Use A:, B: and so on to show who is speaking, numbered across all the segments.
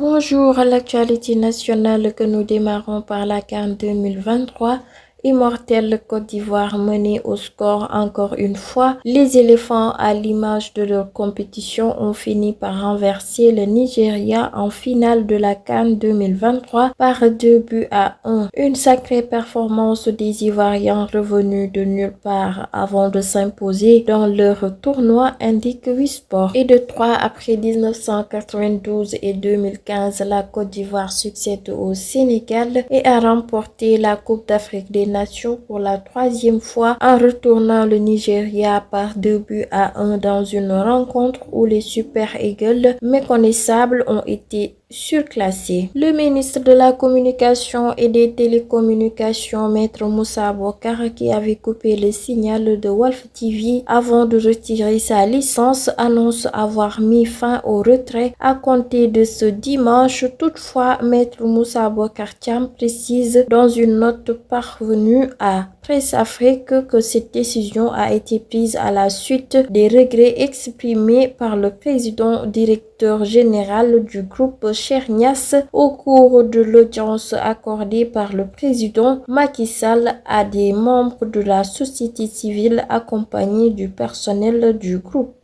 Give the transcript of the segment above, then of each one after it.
A: Bonjour à l'actualité nationale que nous démarrons par la CAN 2023. Immortelle Côte d'Ivoire menée au score encore une fois. Les éléphants, à l'image de leur compétition, ont fini par renverser le Nigeria en finale de la CAN 2023 par 2-1. Une sacrée performance des Ivoiriens revenus de nulle part avant de s'imposer dans leur tournoi, indique Wisport. Et de 3 après 1992 et 2015, la Côte d'Ivoire succède au Sénégal et a remporté la Coupe d'Afrique des Nations pour la troisième fois en retournant le Nigeria par 2-1 dans une rencontre où les Super Eagles méconnaissables ont été surclassés. Le ministre de la Communication et des Télécommunications, Maître Moussa Bokar, qui avait coupé le signal de Wolf TV avant de retirer sa licence, annonce avoir mis fin au retrait à compter de ce dimanche. Toutefois, Maître Moussa Bokar Thiam précise dans une note parvenue à Presse Afrique que cette décision a été prise à la suite des regrets exprimés par le président directeur général du groupe Chernias au cours de l'audience accordée par le président Macky Sall à des membres de la société civile accompagnés du personnel du groupe.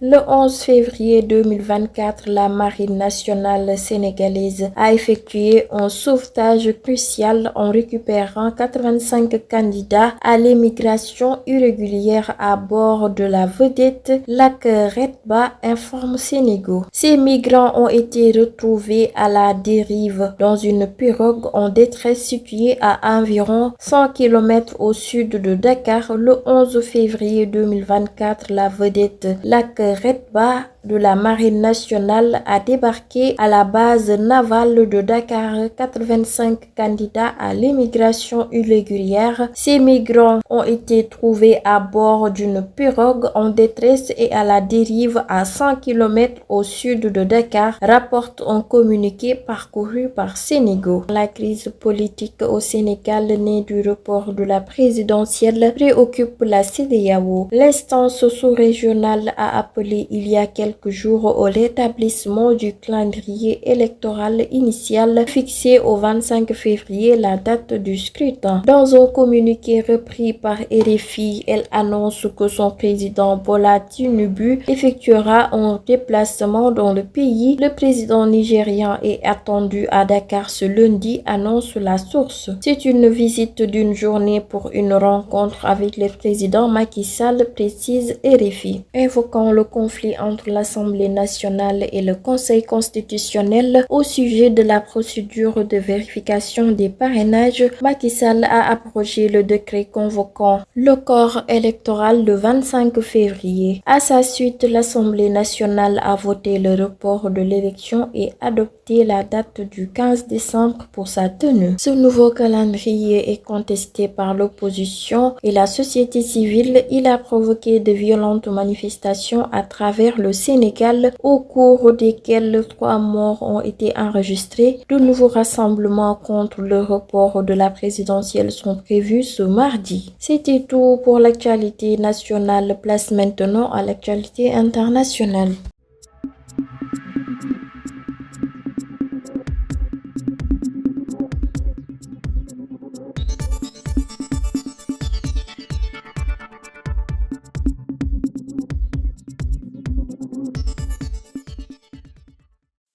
A: Le 11 février 2024, la Marine nationale sénégalaise a effectué un sauvetage crucial en récupérant 85 candidats à l'émigration irrégulière à bord de la vedette Lac Redba, informe Sénégo. Ces migrants ont été retrouvés à la dérive dans une pirogue en détresse située à environ 100 km au sud de Dakar. Le 11 février 2024, la vedette Lac Redba de la Marine nationale a débarqué à la base navale de Dakar. 85 candidats à l'immigration irrégulière. Ces migrants ont été trouvés à bord d'une pirogue en détresse et à la dérive à 100 km au sud de Dakar, rapporte un communiqué parcouru par Sénégo. La crise politique au Sénégal née du report de la présidentielle préoccupe la CEDEAO. L'instance sous-régionale a appelé il y a quelques jours au rétablissement du calendrier électoral initial fixé au 25 février, la date du scrutin. Dans un communiqué repris par RFI, elle annonce que son président Bola Tinubu effectuera un déplacement dans le pays. Le président nigérian est attendu à Dakar ce lundi, annonce la source. C'est une visite d'une journée pour une rencontre avec le président Macky Sall, précise RFI. Évoquant le conflit entre l'Assemblée nationale et le Conseil constitutionnel au sujet de la procédure de vérification des parrainages, Macky Sall a abrogé le décret convoquant le corps électoral le 25 février. À sa suite, l'Assemblée nationale a voté le report de l'élection et adopté la date du 15 décembre pour sa tenue. Ce nouveau calendrier est contesté par l'opposition et la société civile. Il a provoqué de violentes manifestations à travers le Sénégal, au cours desquelles 3 morts ont été enregistrés. De nouveaux rassemblements contre le report de la présidentielle sont prévus ce mardi. C'était tout pour l'actualité nationale. Place maintenant à l'actualité internationale.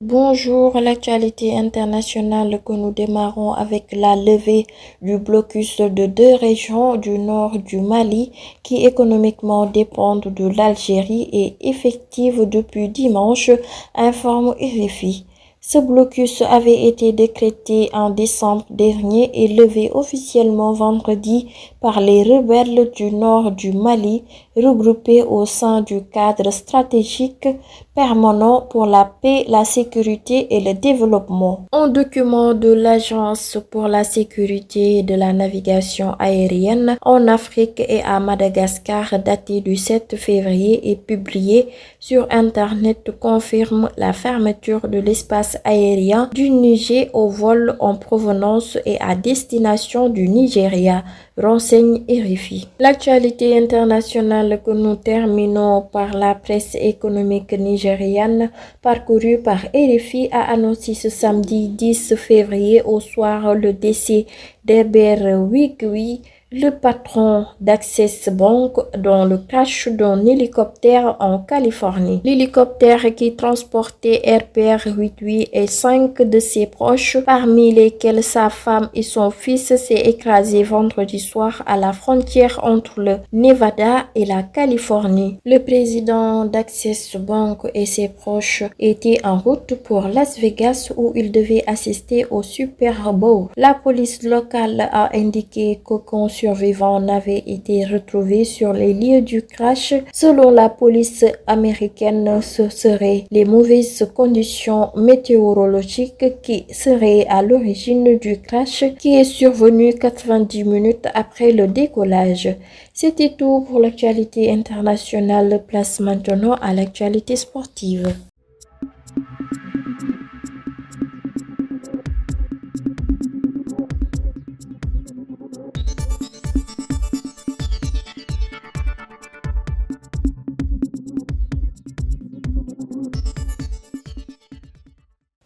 A: Bonjour, l'actualité internationale que nous démarrons avec la levée du blocus de 2 régions du nord du Mali qui économiquement dépendent de l'Algérie et effective depuis dimanche, informe RFI. Ce blocus avait été décrété en décembre dernier et levé officiellement vendredi par les rebelles du nord du Mali, regroupés au sein du cadre stratégique permanent pour la paix, la sécurité et le développement. Un document de l'Agence pour la sécurité de la navigation aérienne en Afrique et à Madagascar, daté du 7 février et publié sur Internet, confirme la fermeture de l'espace aérien du Niger aux vols en provenance et à destination du Nigeria, renseigne RFI. L'actualité internationale que nous terminons par la presse économique nigérienne nigériane parcourue par RFI a annoncé ce samedi 10 février au soir le décès d'Herbert Wigui, le patron d'Access Bank, dans le crash d'un hélicoptère en Californie. L'hélicoptère qui transportait Herbert Wigui et 5 de ses proches, parmi lesquels sa femme et son fils, s'est écrasé vendredi soir à la frontière entre le Nevada et la Californie. Le président d'Access Bank et ses proches étaient en route pour Las Vegas où ils devaient assister au Super Bowl. La police locale a indiqué qu'aucun survivants n'avaient été retrouvés sur les lieux du crash. Selon la police américaine, ce seraient les mauvaises conditions météorologiques qui seraient à l'origine du crash qui est survenu 90 minutes après le décollage. C'était tout pour l'actualité internationale. Place maintenant à l'actualité sportive.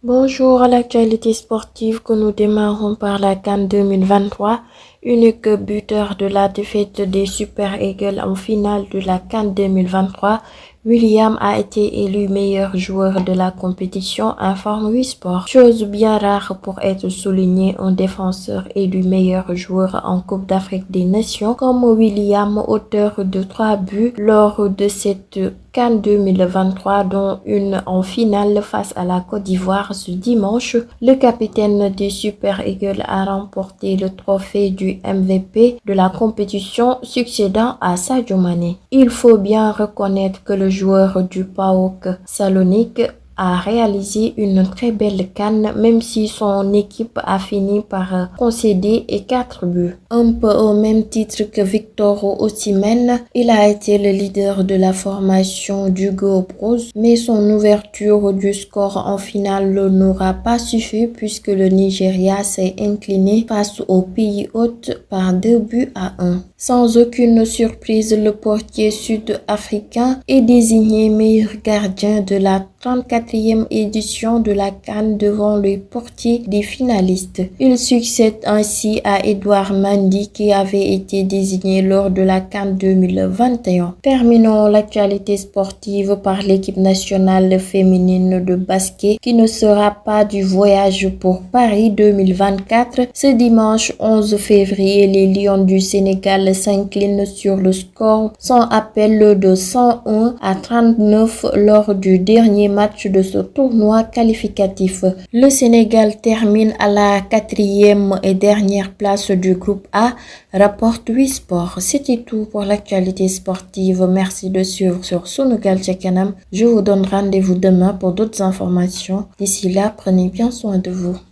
A: Bonjour à l'actualité sportive que nous démarrons par la CAN 2023. Unique buteur de la défaite des Super Eagles en finale de la CAN 2023, William a été élu meilleur joueur de la compétition, informe WeSport. Chose bien rare pour être souligné, un défenseur élu meilleur joueur en Coupe d'Afrique des Nations comme William, auteur de 3 buts lors de cette CAN 2023, dont une en finale face à la Côte d'Ivoire ce dimanche. Le capitaine des Super Eagles a remporté le trophée du MVP de la compétition, succédant à Sadio Mané. Il faut bien reconnaître que le joueur du PAOK Salonique a réalisé une très belle CAN, même si son équipe a fini par concéder 4 buts. Un peu au même titre que Victor Osimhen, il a été le leader de la formation d'Hugo Bros, mais son ouverture du score en finale n'aura pas suffi puisque le Nigeria s'est incliné face au pays hôte par 2 buts à 1. Sans aucune surprise, le portier sud-africain est désigné meilleur gardien de la 34e édition de la CAN devant le portier des finalistes. Il succède ainsi à Edouard Mendy qui avait été désigné lors de la CAN 2021. Terminons l'actualité sportive par l'équipe nationale féminine de basket qui ne sera pas du voyage pour Paris 2024. Ce dimanche 11 février, les Lions du Sénégal s'inclinent sur le score sans appel de 101 à 39 lors du dernier match de ce tournoi qualificatif. Le Sénégal termine à la 4e et dernière place du groupe A, rapporte WeSport. C'était tout pour l'actualité sportive. Merci de suivre sur Sunugal ca Kanam. Je vous donne rendez-vous demain pour d'autres informations. D'ici là, prenez bien soin de vous.